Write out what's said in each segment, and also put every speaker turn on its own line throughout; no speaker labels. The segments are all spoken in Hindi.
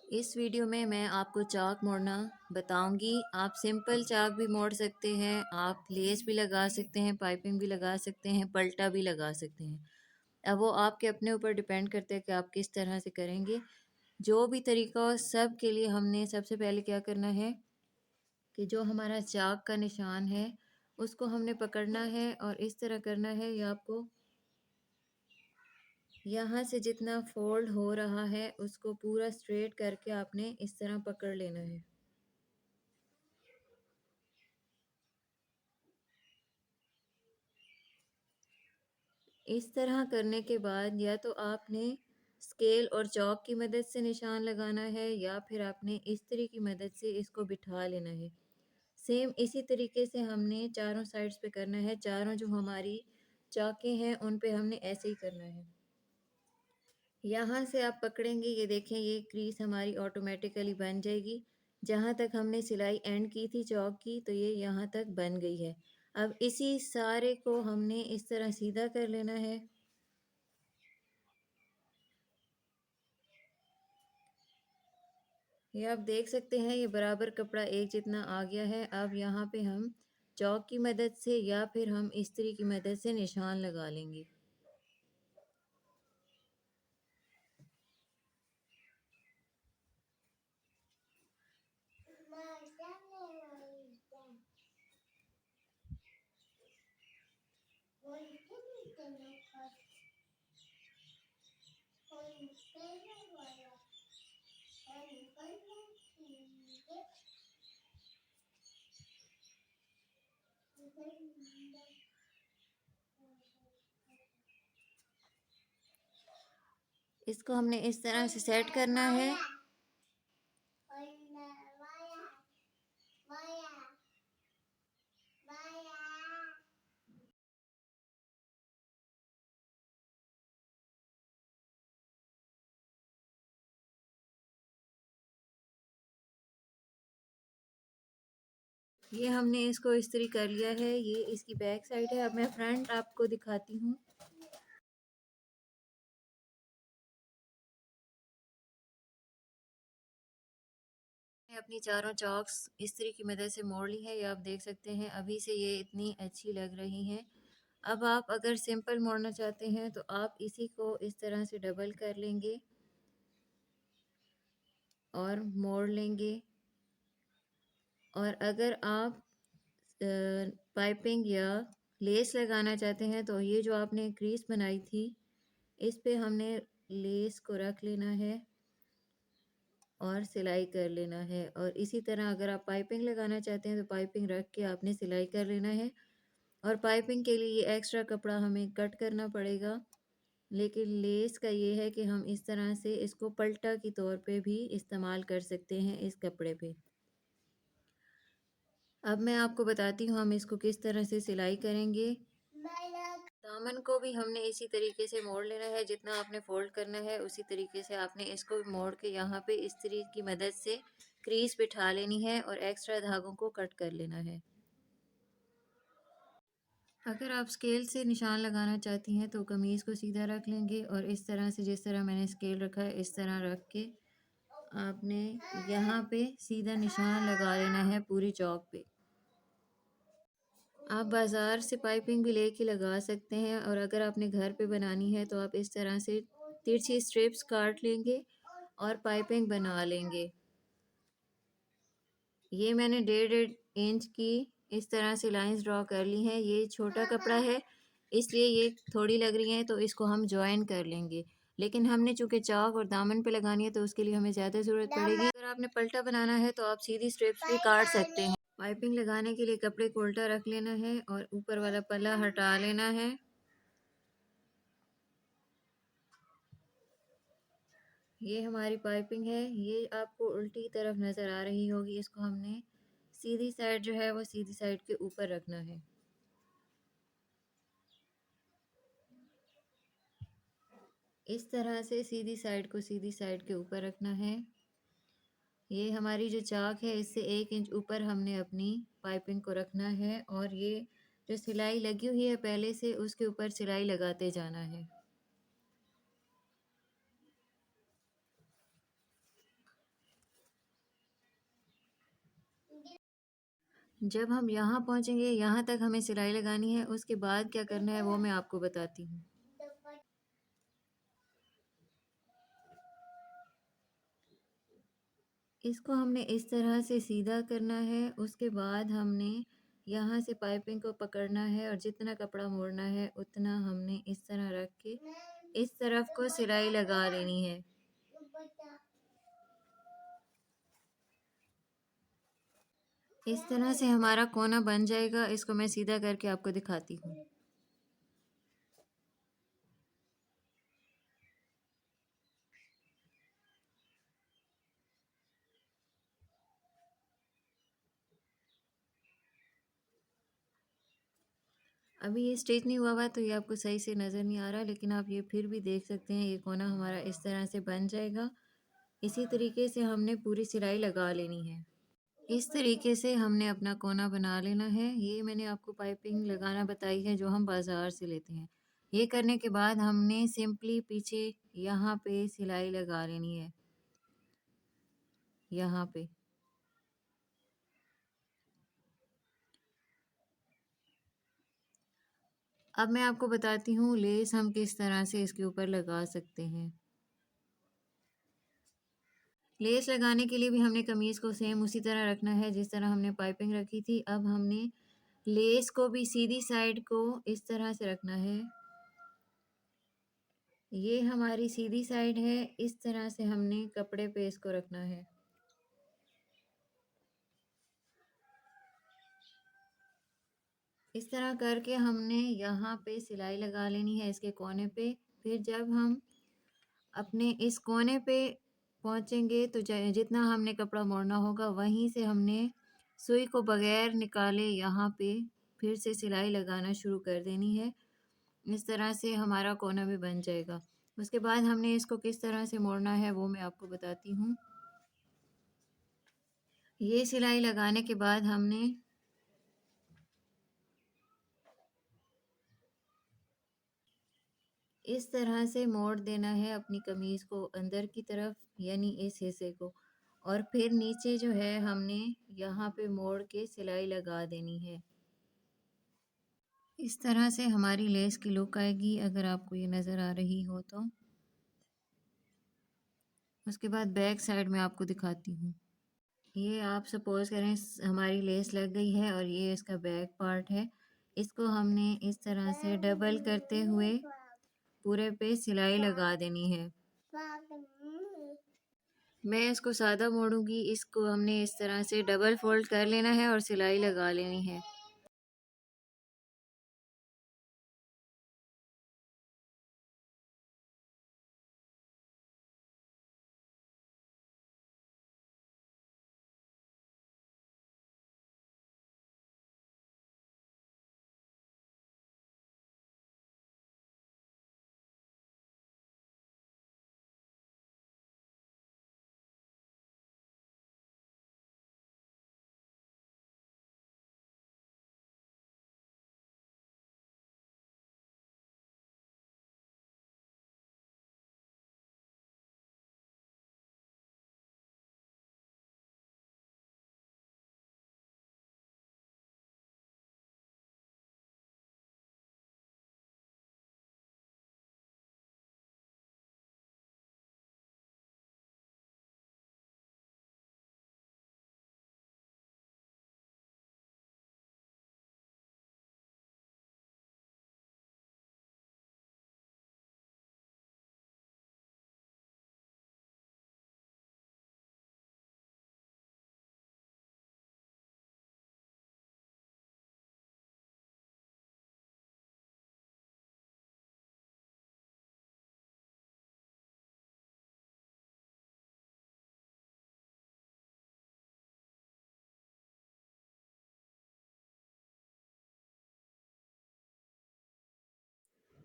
इस वीडियो में मैं आपको चाक मोड़ना बताऊंगी। आप सिंपल चाक भी मोड़ सकते हैं, आप लेस भी लगा सकते हैं, पाइपिंग भी लगा सकते हैं, पलटा भी लगा सकते हैं। अब वो आपके अपने ऊपर डिपेंड करता है कि आप किस तरह से करेंगे। जो भी तरीका हो सब के लिए हमने सबसे पहले क्या करना है कि जो हमारा चाक का निशान है उसको हमने पकड़ना है और इस तरह करना है। ये आपको यहाँ से जितना फोल्ड हो रहा है उसको पूरा स्ट्रेट करके आपने इस तरह पकड़ लेना है। इस तरह करने के बाद या तो आपने स्केल और चौक की मदद से निशान लगाना है या फिर आपने इस्त्री की मदद से इसको बिठा लेना है। सेम इसी तरीके से हमने चारों साइड्स पे करना है। चारों जो हमारी चाकें हैं उन पे हमने ऐसे ही करना है। यहाँ से आप पकड़ेंगे, ये देखें ये क्रीज हमारी ऑटोमेटिकली बन जाएगी। जहाँ तक हमने सिलाई एंड की थी चौक की तो ये यहाँ तक बन गई है। अब इसी सारे को हमने इस तरह सीधा कर लेना है। ये आप देख सकते हैं ये बराबर कपड़ा एक जितना आ गया है। अब यहाँ पे हम चौक की मदद से या फिर हम इस्त्री की मदद से निशान लगा लेंगे। इसको हमने इस तरह से सेट करना है। ये हमने इसको इस्त्री कर लिया है। ये इसकी बैक साइड है। अब मैं फ्रंट आपको दिखाती हूँ। मैंने अपनी चारों चॉक्स इस्त्री की मदद से मोड़ ली है। ये आप देख सकते हैं अभी से ये इतनी अच्छी लग रही हैं। अब आप अगर सिंपल मोड़ना चाहते हैं तो आप इसी को इस तरह से डबल कर लेंगे और मोड़ लेंगे। और अगर आप पाइपिंग या लेस लगाना चाहते हैं तो ये जो आपने क्रीज बनाई थी इस पे हमने लेस को रख लेना है और सिलाई कर लेना है। और इसी तरह अगर आप पाइपिंग लगाना चाहते हैं तो पाइपिंग रख के आपने सिलाई कर लेना है। और पाइपिंग के लिए ये एक्स्ट्रा कपड़ा हमें कट करना पड़ेगा। लेकिन लेस का ये है कि हम इस तरह से इसको पलटा के तौर पे भी इस्तेमाल कर सकते हैं इस कपड़े पे। अब मैं आपको बताती हूँ हम इसको किस तरह से सिलाई करेंगे। दामन को भी हमने इसी तरीके से मोड़ लेना है। जितना आपने फोल्ड करना है उसी तरीके से आपने इसको भी मोड़ के यहाँ पे इस्त्री की मदद से क्रीज बिठा लेनी है और एक्स्ट्रा धागों को कट कर लेना है। अगर आप स्केल से निशान लगाना चाहती हैं तो कमीज़ को सीधा रख लेंगे और इस तरह से जिस तरह मैंने स्केल रखा है इस तरह रख के आपने यहाँ पे सीधा निशान लगा लेना है पूरी चौक पे। आप बाज़ार से पाइपिंग भी लेके लगा सकते हैं और अगर आपने घर पे बनानी है तो आप इस तरह से तिरछी स्ट्रिप्स काट लेंगे और पाइपिंग बना लेंगे। ये मैंने 1.5 इंच की इस तरह से लाइंस ड्रॉ कर ली हैं। ये छोटा कपड़ा है इसलिए ये थोड़ी लग रही हैं तो इसको हम जॉइन कर लेंगे। लेकिन हमने चूँकि चाक और दामन पे लगानी है तो उसके लिए हमें ज़्यादा ज़रूरत पड़ेगी। अगर आपने पलटा बनाना है तो आप सीधी स्ट्रिप्स भी काट सकते हैं। पाइपिंग लगाने के लिए कपड़े को उल्टा रख लेना है और ऊपर वाला पल्ला हटा लेना है। ये हमारी पाइपिंग है। ये आपको उल्टी तरफ नज़र आ रही होगी। इसको हमने सीधी साइड जो है वो सीधी साइड के ऊपर रखना है। इस तरह से सीधी साइड को सीधी साइड के ऊपर रखना है। ये हमारी जो चाक है इससे 1 इंच ऊपर हमने अपनी पाइपिंग को रखना है और ये जो सिलाई लगी हुई है पहले से उसके ऊपर सिलाई लगाते जाना है। जब हम यहाँ पहुँचेंगे, यहाँ तक हमें सिलाई लगानी है, उसके बाद क्या करना है वो मैं आपको बताती हूँ। इसको हमने इस तरह से सीधा करना है, उसके बाद हमने यहाँ से पाइपिंग को पकड़ना है और जितना कपड़ा मोड़ना है उतना हमने इस तरह रख के इस तरफ को सिलाई लगा लेनी है। इस तरह से हमारा कोना बन जाएगा। इसको मैं सीधा करके आपको दिखाती हूँ। अभी ये स्टिच नहीं हुआ हुआ तो ये आपको सही से नज़र नहीं आ रहा, लेकिन आप ये फिर भी देख सकते हैं ये कोना हमारा इस तरह से बन जाएगा। इसी तरीके से हमने पूरी सिलाई लगा लेनी है। इस तरीके से हमने अपना कोना बना लेना है। ये मैंने आपको पाइपिंग लगाना बताई है जो हम बाज़ार से लेते हैं। ये करने के बाद हमने सिंपली पीछे यहाँ पे सिलाई लगा लेनी है, यहाँ पे। अब मैं आपको बताती हूँ लेस हम किस तरह से इसके ऊपर लगा सकते हैं। लेस लगाने के लिए भी हमने कमीज़ को सेम उसी तरह रखना है जिस तरह हमने पाइपिंग रखी थी। अब हमने लेस को भी सीधी साइड को इस तरह से रखना है। ये हमारी सीधी साइड है, इस तरह से हमने कपड़े पे इसको रखना है। इस तरह करके हमने यहाँ पे सिलाई लगा लेनी है इसके कोने पे। फिर जब हम अपने इस कोने पे पहुँचेंगे तो जितना हमने कपड़ा मोड़ना होगा वहीं से हमने सुई को बगैर निकाले यहाँ पे फिर से सिलाई लगाना शुरू कर देनी है। इस तरह से हमारा कोना भी बन जाएगा। उसके बाद हमने इसको किस तरह से मोड़ना है वो मैं आपको बताती हूँ। ये सिलाई लगाने के बाद हमने इस तरह से मोड़ देना है अपनी कमीज़ को अंदर की तरफ, यानी इस हिस्से को, और फिर नीचे जो है हमने यहाँ पे मोड़ के सिलाई लगा देनी है। इस तरह से हमारी लेस की लुक आएगी, अगर आपको ये नज़र आ रही हो तो। उसके बाद बैक साइड में आपको दिखाती हूँ। ये आप सपोज़ करें हमारी लेस लग गई है और ये इसका बैक पार्ट है। इसको हमने इस तरह से डबल करते हुए पूरे पे सिलाई लगा देनी है। मैं इसको सादा मोड़ूंगी। इसको हमने इस तरह से डबल फोल्ड कर लेना है और सिलाई लगा लेनी है।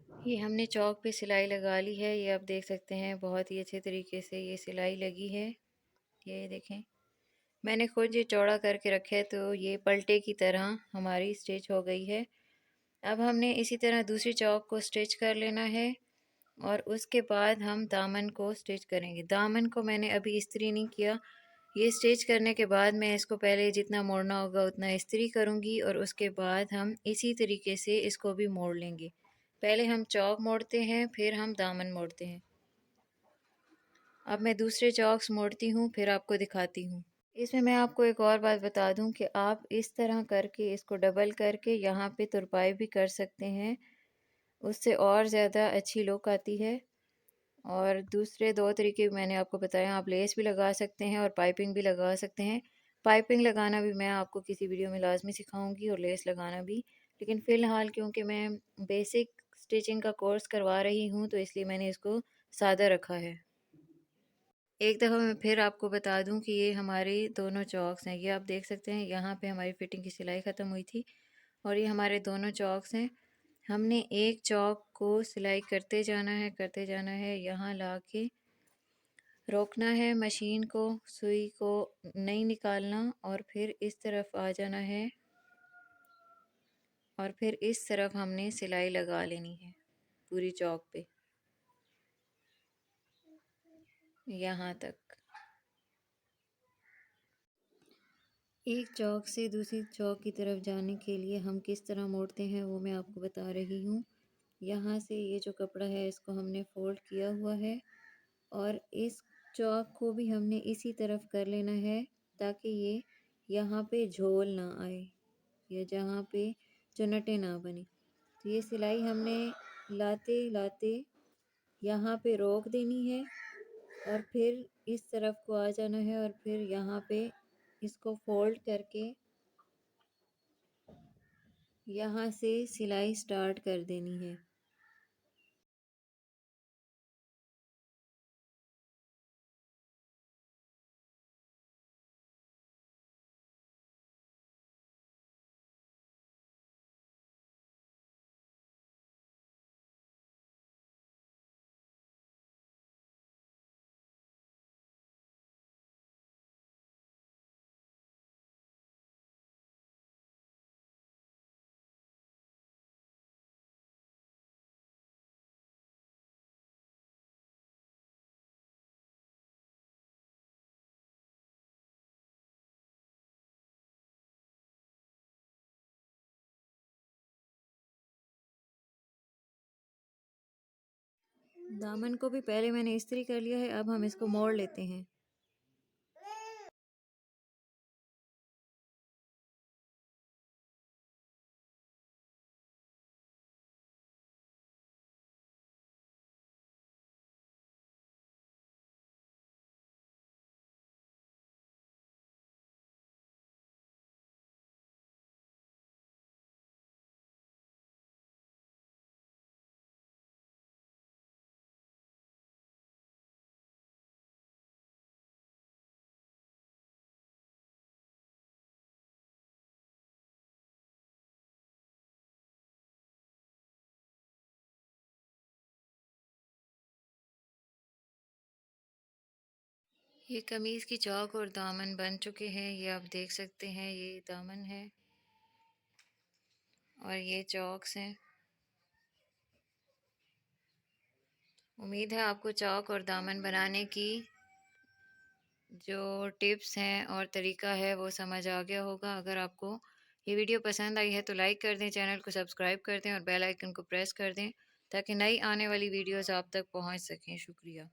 ये हमने चौक पे सिलाई लगा ली है। ये आप देख सकते हैं बहुत ही अच्छे तरीके से ये सिलाई लगी है। ये देखें, मैंने खुद ये चौड़ा करके रखा है तो ये पलटे की तरह हमारी स्टिच हो गई है। अब हमने इसी तरह दूसरी चौक को स्टिच कर लेना है और उसके बाद हम दामन को स्टिच करेंगे। दामन को मैंने अभी इस्त्री नहीं किया, ये स्टिच करने के बाद मैं इसको पहले जितना मोड़ना होगा उतना इस्त्री करूँगी और उसके बाद हम इसी तरीके से इसको भी मोड़ लेंगे। पहले हम चौक मोड़ते हैं, फिर हम दामन मोड़ते हैं। अब मैं दूसरे चौक्स मोड़ती हूँ, फिर आपको दिखाती हूँ। इसमें मैं आपको एक और बात बता दूँ कि आप इस तरह करके इसको डबल करके यहाँ पे तुरपाई भी कर सकते हैं, उससे और ज़्यादा अच्छी लुक आती है। और दूसरे 2 तरीके मैंने आपको बताया, आप लेस भी लगा सकते हैं और पाइपिंग भी लगा सकते हैं। पाइपिंग लगाना भी मैं आपको किसी वीडियो में लाज़मी सिखाऊंगी और लेस लगाना भी। लेकिन फ़िलहाल क्योंकि मैं बेसिक स्टिचिंग का कोर्स करवा रही हूँ तो इसलिए मैंने इसको सादा रखा है। एक दफ़ा मैं फिर आपको बता दूं कि ये हमारे दोनों चॉक्स हैं। ये आप देख सकते हैं, यहाँ पे हमारी फ़िटिंग की सिलाई ख़त्म हुई थी और ये हमारे दोनों चॉक्स हैं। हमने एक चौक को सिलाई करते जाना है, यहाँ ला के रोकना है मशीन को, सुई को नहीं निकालना और फिर इस तरफ आ जाना है और फिर इस तरफ हमने सिलाई लगा लेनी है पूरी चौक पे, यहाँ तक। एक चौक से दूसरी चौक की तरफ जाने के लिए हम किस तरह मोड़ते हैं वो मैं आपको बता रही हूँ। यहाँ से ये जो कपड़ा है इसको हमने फोल्ड किया हुआ है और इस चौक को भी हमने इसी तरफ कर लेना है ताकि ये यहाँ पे झोल ना आए या जहाँ पे चुनटे ना बने। तो ये सिलाई हमने लाते लाते यहाँ पे रोक देनी है और फिर इस तरफ को आ जाना है और फिर यहाँ पे इसको फोल्ड करके यहाँ से सिलाई स्टार्ट कर देनी है। दामन को भी पहले मैंने इस्त्री कर लिया है, अब हम इसको मोड़ लेते हैं। ये कमीज़ की चौक और दामन बन चुके हैं, ये आप देख सकते हैं। ये दामन है और ये चौक्स हैं। उम्मीद है आपको चौक और दामन बनाने की जो टिप्स हैं और तरीका है वो समझ आ गया होगा। अगर आपको ये वीडियो पसंद आई है तो लाइक कर दें, चैनल को सब्सक्राइब कर दें और बेल आइकन को प्रेस कर दें ताकि नई आने वाली वीडियोस आप तक पहुंच सकें। शुक्रिया।